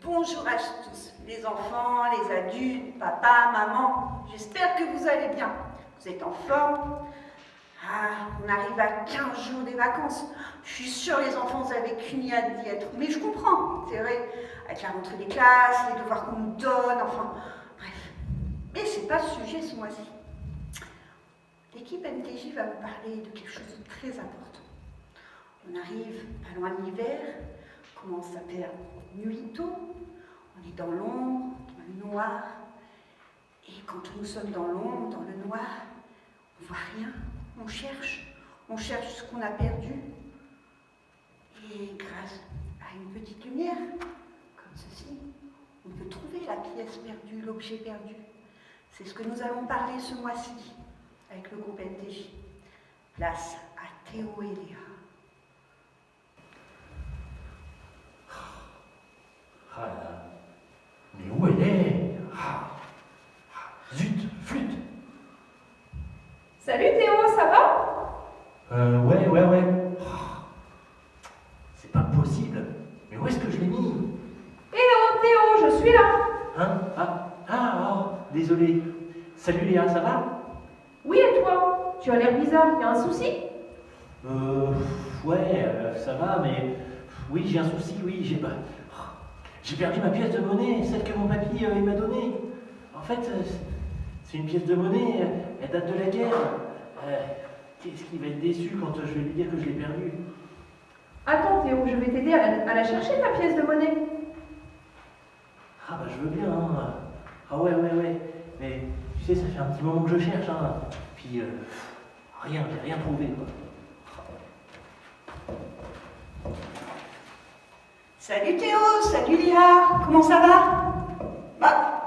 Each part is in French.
Bonjour à tous, les enfants, les adultes, papa, maman. J'espère que vous allez bien. Vous êtes en forme? On arrive à 15 jours des vacances. Je suis sûre, les enfants, vous avez qu'une hâte d'y être. Mais je comprends, c'est vrai, avec la rentrée des classes, les devoirs qu'on nous donne, enfin, bref. Mais c'est pas le sujet ce mois-ci. L'équipe MTJ va vous parler de quelque chose de très important. On arrive pas loin de l'hiver, commence à faire nuit tôt, on est dans l'ombre, dans le noir, et quand nous sommes dans l'ombre, dans le noir, on voit rien, on cherche ce qu'on a perdu, et grâce à une petite lumière, comme ceci, on peut trouver la pièce perdue, l'objet perdu. C'est ce que nous allons parler ce mois-ci, avec le groupe MTJ. Place à Théo et Léa. Ah là, mais où elle est? Zut, flûte. Salut Théo, ça va? Ouais. C'est pas possible. Mais où est-ce que je l'ai mis? Hello Théo, je suis là. Hein? Désolé. Salut Léa, ça va? Oui, et toi? Tu as l'air bizarre, y a un souci? Ça va, mais oui, j'ai un souci, oui, j'ai perdu ma pièce de monnaie, celle que mon papy il m'a donnée. En fait, c'est une pièce de monnaie, elle date de la guerre. Qu'est-ce qu'il va être déçu quand je vais lui dire que je l'ai perdue? Attends Théo, je vais t'aider à la chercher ta pièce de monnaie. Ah bah je veux bien, hein. Ah ouais. Mais tu sais, ça fait un petit moment que je cherche, hein. Puis j'ai rien trouvé, quoi. Salut Théo, salut Léa, comment ça va? Bah,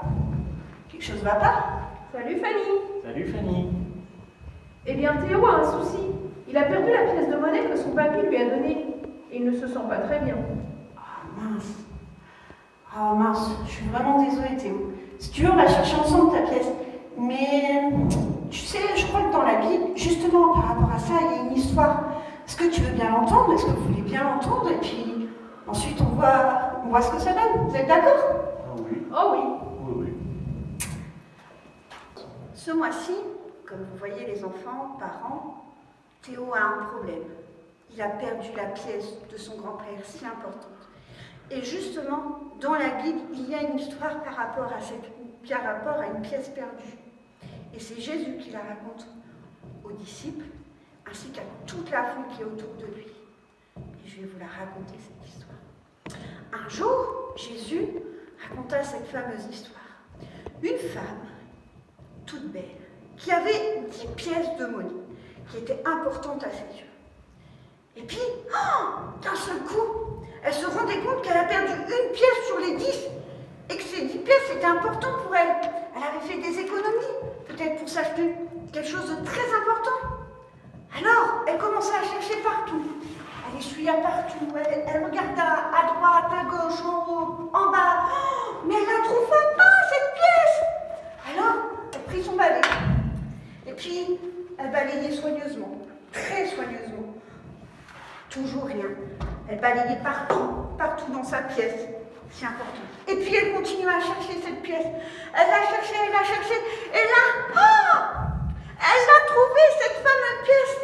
quelque chose va pas? Salut Fanny. Salut Fanny. Eh bien Théo a un souci. Il a perdu la pièce de monnaie que son papy lui a donnée. Et il ne se sent pas très bien. Ah mince, je suis vraiment désolée Théo. Si tu veux, on va chercher ensemble ta pièce. Mais, tu sais, je crois que dans la Bible, justement par rapport à ça, il y a une histoire. Est-ce que tu veux bien l'entendre? Est-ce que vous voulez bien l'entendre? Et puis, ensuite, on voit ce que ça donne. Vous êtes d'accord? Ah oui. Oh oui. Oui. Ce mois-ci, comme vous voyez les enfants, parents, Théo a un problème. Il a perdu la pièce de son grand-père si importante. Et justement, dans la Bible, il y a une histoire par rapport à une pièce perdue. Et c'est Jésus qui la raconte aux disciples, ainsi qu'à toute la foule qui est autour de lui. Et je vais vous la raconter, cette histoire. Un jour, Jésus raconta cette fameuse histoire. Une femme, toute belle, qui avait 10 pièces de monnaie, qui étaient importantes à ses yeux. Et puis, d'un seul coup, elle se rendait compte qu'elle a perdu une pièce sur les 10, et que ces 10 pièces étaient importantes pour elle. Elle avait fait des économies, peut-être pour s'acheter quelque chose de très important. Alors, elle commença à chercher partout. Elle essuya partout, elle regarda à droite, à gauche, en haut, en bas. Mais elle ne trouva pas, cette pièce. Alors, elle prit son balai. Et puis, elle balayait soigneusement, très soigneusement. Toujours rien. Elle balayait partout dans sa pièce. C'est important. Et puis, elle continua à chercher cette pièce. Elle l'a cherchée, et là, elle a trouvé cette fameuse pièce,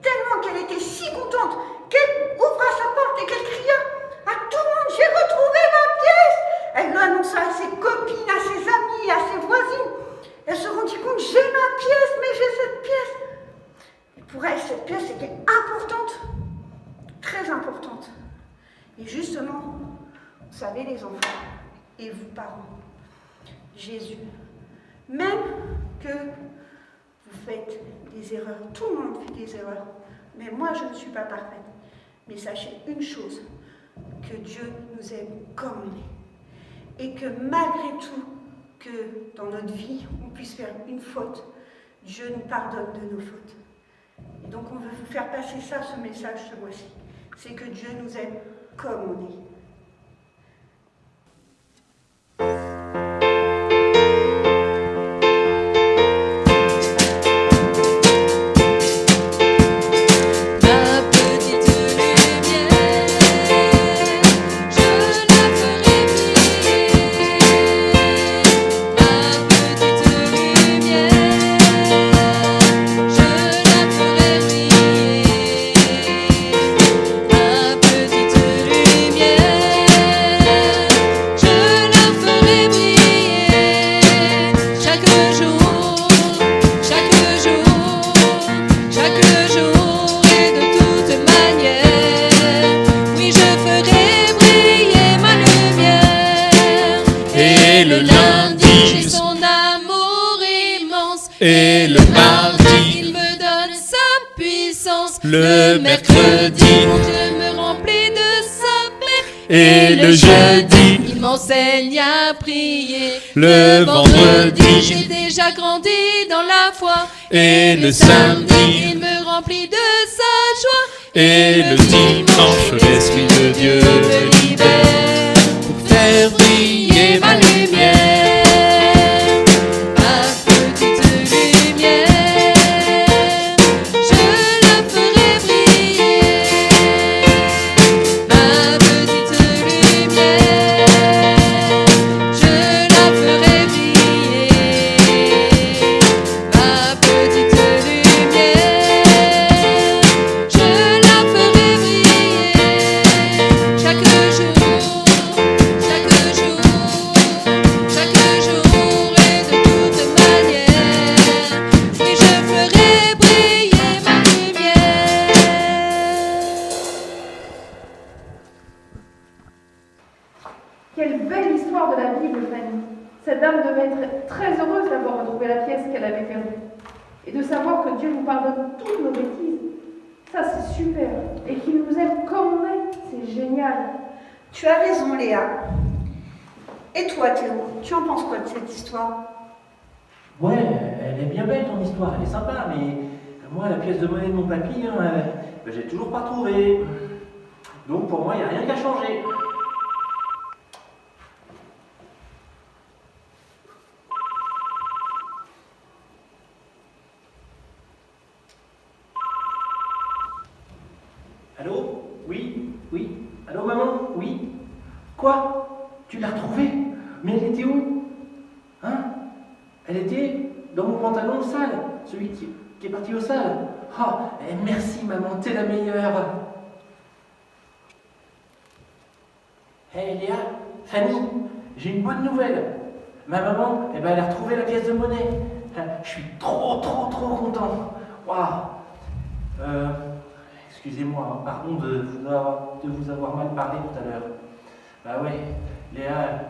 tellement qu'elle était si contente qu'elle ouvra sa porte et qu'elle cria à tout le monde: j'ai retrouvé ma pièce! Elle l'annonça à ses copines, à ses amis, à ses voisines. Elle se rendit compte: j'ai ma pièce, mais j'ai cette pièce. Et pour elle, cette pièce était importante, très importante. Et justement, vous savez les enfants, et vous parents, Jésus, même que vous faites des erreurs, tout le monde fait des erreurs, mais moi je ne suis pas parfaite. Mais sachez une chose, que Dieu nous aime comme on est. Et que malgré tout, que dans notre vie, on puisse faire une faute, Dieu nous pardonne de nos fautes. Et donc on veut vous faire passer ça, ce message ce mois-ci. C'est que Dieu nous aime comme on est. Ma petite lumière, je la ferai briller. Le mercredi, je me remplis de sapin. et le jeudi, il m'enseigne à prier. le vendredi, j'ai déjà grandi dans la foi. et le samedi, il me remplit de sa joie. et le dimanche, l'Esprit de Dieu me libère pour faire briller ma lumière. Ma petite lumière, je la ferai briller. Ma petite lumière, je la ferai briller. Ma petite lumière, je la ferai briller. Chaque jour et de toute manière, oui, je ferai briller ma lumière. Quelle belle histoire de la Bible, Fanny. Cette dame devait être très heureuse d'avoir retrouvé la pièce qu'elle avait perdue. Et de savoir que Dieu nous pardonne toutes nos bêtises. Ça, c'est super. Et qu'il nous aime comme on est, c'est génial. Tu as raison, Léa. Et toi, Théo, tu en penses quoi de cette histoire? Ouais, elle est bien belle ton histoire, elle est sympa, mais moi, la pièce de monnaie de mon papy, j'ai toujours pas trouvé. Donc pour moi, il n'y a rien qu'à changer. Allô? Oui? Oui? Allô, maman? Oui? Quoi? Tu l'as retrouvée? Mais elle était où? Hein? Elle était dans mon pantalon sale, celui qui est parti au sale. Oh, merci maman, t'es la meilleure. Hé Léa, Fanny, j'ai une bonne nouvelle. Ma maman, elle a retrouvé la pièce de monnaie. Je suis trop content. Waouh. Excusez-moi, pardon de vous avoir mal parlé tout à l'heure. Bah ouais, Léa,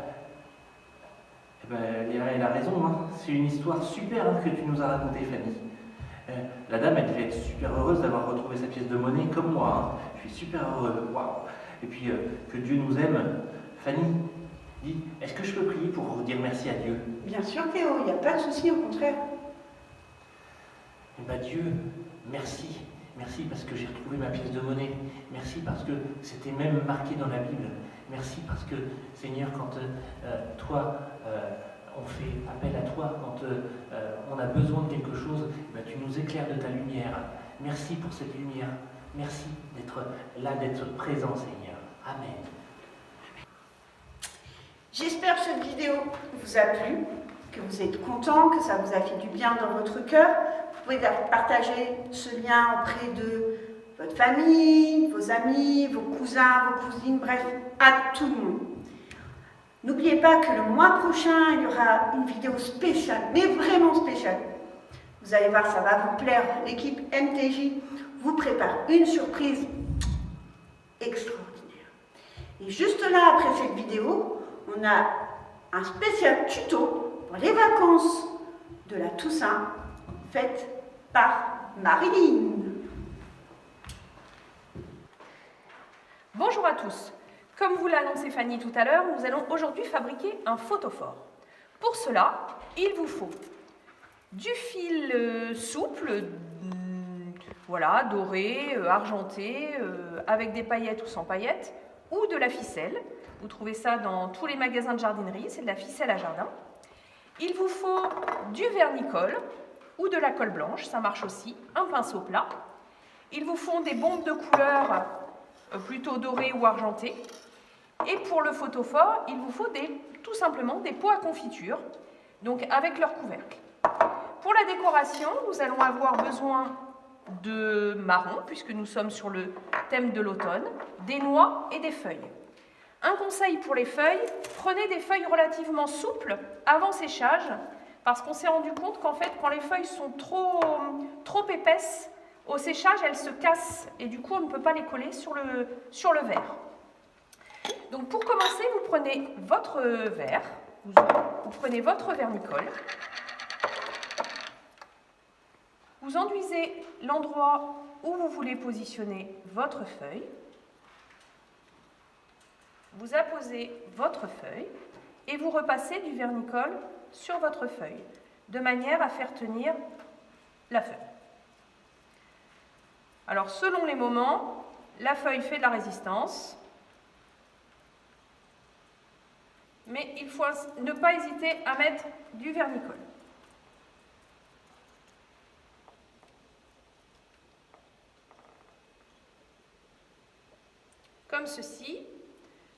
Léa, elle a raison, hein. C'est une histoire super que tu nous as racontée, Fanny. La dame, elle devait être super heureuse d'avoir retrouvé sa pièce de monnaie comme moi. Hein. Je suis super heureux, waouh. Et puis, que Dieu nous aime. Fanny, dis, est-ce que je peux prier pour dire merci à Dieu? Bien sûr, Théo, il n'y a pas de souci, au contraire. Eh bien, Dieu, merci. Merci parce que j'ai retrouvé ma pièce de monnaie. Merci parce que c'était même marqué dans la Bible. Merci parce que, Seigneur, quand on fait appel à toi, quand on a besoin de quelque chose, tu nous éclaires de ta lumière. Merci pour cette lumière. Merci d'être là, d'être présent, Seigneur. Amen. J'espère que cette vidéo vous a plu, que vous êtes contents, que ça vous a fait du bien dans votre cœur. Vous pouvez partager ce lien auprès de votre famille, vos amis, vos cousins, vos cousines, bref, à tout le monde. N'oubliez pas que le mois prochain, il y aura une vidéo spéciale, mais vraiment spéciale. Vous allez voir, ça va vous plaire. L'équipe MTJ vous prépare une surprise extraordinaire. Et juste là, après cette vidéo, on a un spécial tuto pour les vacances de la Toussaint faites par Marilyn. Bonjour à tous. Comme vous l'a annoncé Fanny tout à l'heure, nous allons aujourd'hui fabriquer un photophore. Pour cela, il vous faut du fil souple, voilà, doré, argenté, avec des paillettes ou sans paillettes, ou de la ficelle. Vous trouvez ça dans tous les magasins de jardinerie, c'est de la ficelle à jardin. Il vous faut du vernicole ou de la colle blanche, ça marche aussi, un pinceau plat. Il vous faut des bombes de couleur plutôt dorées ou argentées. Et pour le photophore, il vous faut tout simplement des pots à confiture, donc avec leur couvercle. Pour la décoration, nous allons avoir besoin de marron, puisque nous sommes sur le thème de l'automne, des noix et des feuilles. Un conseil pour les feuilles, prenez des feuilles relativement souples avant séchage, parce qu'on s'est rendu compte qu'en fait, quand les feuilles sont trop épaisses, au séchage, elles se cassent, et du coup, on ne peut pas les coller sur le verre. Donc pour commencer, vous prenez votre verre, vous prenez votre vernicole, Vous enduisez l'endroit où vous voulez positionner votre feuille. Vous apposez votre feuille et vous repassez du vernicole sur votre feuille, de manière à faire tenir la feuille. Alors, selon les moments, la feuille fait de la résistance, mais il faut ne pas hésiter à mettre du vernicole. Comme ceci.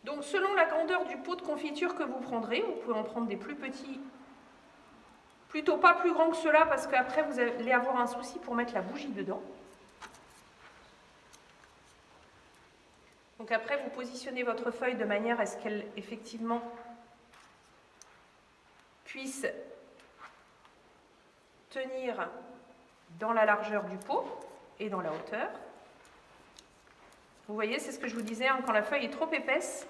Donc, selon la grandeur du pot de confiture que vous prendrez, vous pouvez en prendre des plus petits, plutôt pas plus grands que cela, parce qu'après vous allez avoir un souci pour mettre la bougie dedans. Donc après, vous positionnez votre feuille de manière à ce qu'elle, effectivement, puisse tenir dans la largeur du pot et dans la hauteur. Vous voyez, c'est ce que je vous disais, hein, quand la feuille est trop épaisse,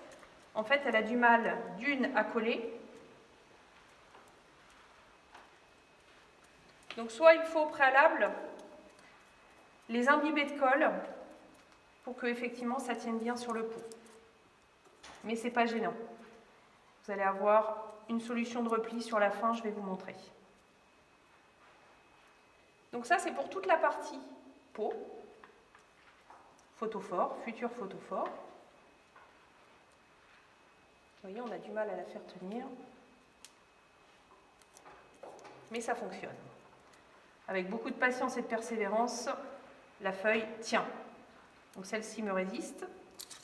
en fait, elle a du mal, d'une, à coller. Donc, soit il faut au préalable les imbiber de colle pour que, effectivement, ça tienne bien sur le pot. Mais ce n'est pas gênant. Vous allez avoir une solution de repli sur la fin, je vais vous montrer. Donc ça, c'est pour toute la partie pot. Photophore, futur photophore. Vous voyez, on a du mal à la faire tenir. Mais ça fonctionne. Avec beaucoup de patience et de persévérance, la feuille tient. Donc celle-ci me résiste.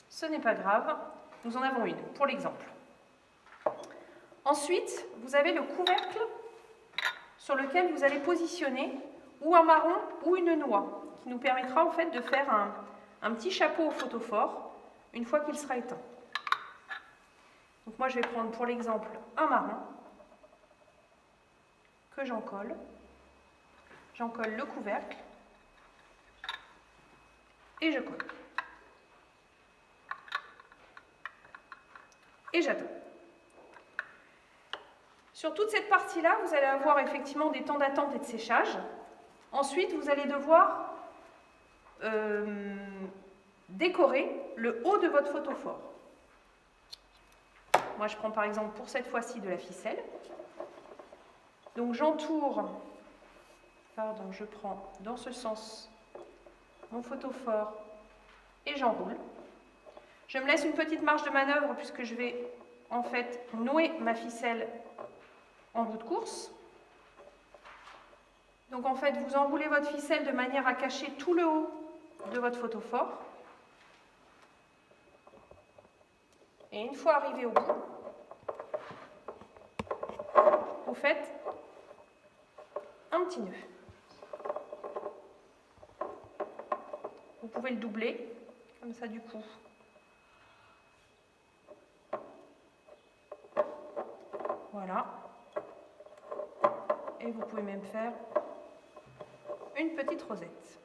Ce n'est pas grave. Nous en avons une, pour l'exemple. Ensuite, vous avez le couvercle sur lequel vous allez positionner ou un marron ou une noix, qui nous permettra en fait de faire un petit chapeau au photophore une fois qu'il sera éteint. Donc moi je vais prendre pour l'exemple un marron que j'encolle. J'encolle le couvercle et je colle. Et j'attends. Sur toute cette partie-là, vous allez avoir effectivement des temps d'attente et de séchage. Ensuite, vous allez devoir décorer le haut de votre photophore. Moi, je prends par exemple pour cette fois-ci de la ficelle. Donc j'entoure, je prends dans ce sens mon photophore et j'enroule. Je me laisse une petite marge de manœuvre puisque je vais en fait nouer ma ficelle en bout de course. Donc en fait, vous enroulez votre ficelle de manière à cacher tout le haut de votre photophore. Et une fois arrivé au bout, vous faites un petit nœud. Vous pouvez le doubler, comme ça du coup. Voilà. Et vous pouvez même faire une petite rosette.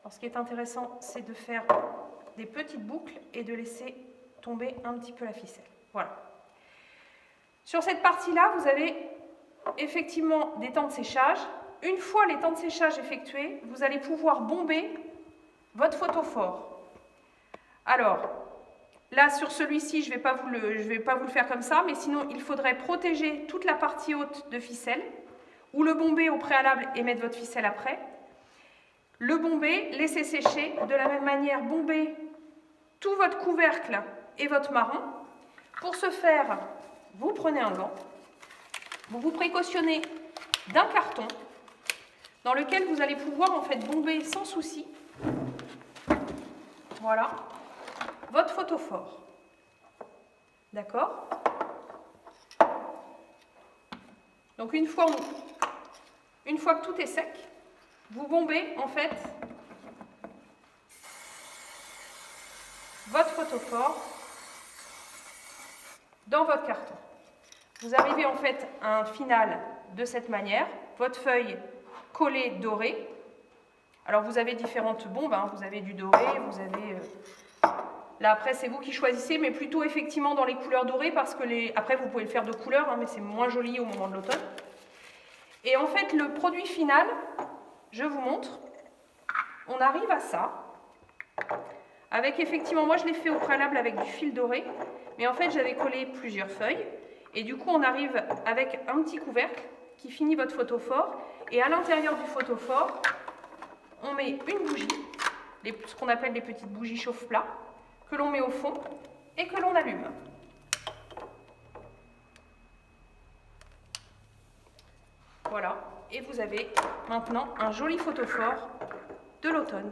Alors, ce qui est intéressant, c'est de faire des petites boucles et de laisser tomber un petit peu la ficelle. Voilà. Sur cette partie-là, vous avez effectivement des temps de séchage. Une fois les temps de séchage effectués, vous allez pouvoir bomber votre photophore. Alors, là, sur celui-ci, je ne vais pas vous le faire comme ça, mais sinon, il faudrait protéger toute la partie haute de ficelle, ou le bomber au préalable et mettre votre ficelle après. Le bomber, laisser sécher. De la même manière, bomber tout votre couvercle et votre marron. Pour ce faire, vous prenez un gant. Vous vous précautionnez d'un carton dans lequel vous allez pouvoir en fait bomber sans souci. Voilà. Votre photophore. D'accord ? Donc une fois que tout est sec, vous bombez en fait votre photophore dans votre carton. Vous arrivez en fait à un final de cette manière, votre feuille collée dorée. Alors vous avez différentes bombes, hein. Vous avez du doré, vous avez... Là après c'est vous qui choisissez, mais plutôt effectivement dans les couleurs dorées, parce que après vous pouvez le faire de couleurs, hein, mais c'est moins joli au moment de l'automne. Et en fait le produit final je vous montre. On arrive à ça. Avec effectivement, moi je l'ai fait au préalable avec du fil doré, mais en fait j'avais collé plusieurs feuilles. Et du coup on arrive avec un petit couvercle qui finit votre photophore. Et à l'intérieur du photophore, on met une bougie, ce qu'on appelle les petites bougies chauffe-plat, que l'on met au fond et que l'on allume. Voilà, et vous avez maintenant un joli photophore de l'automne.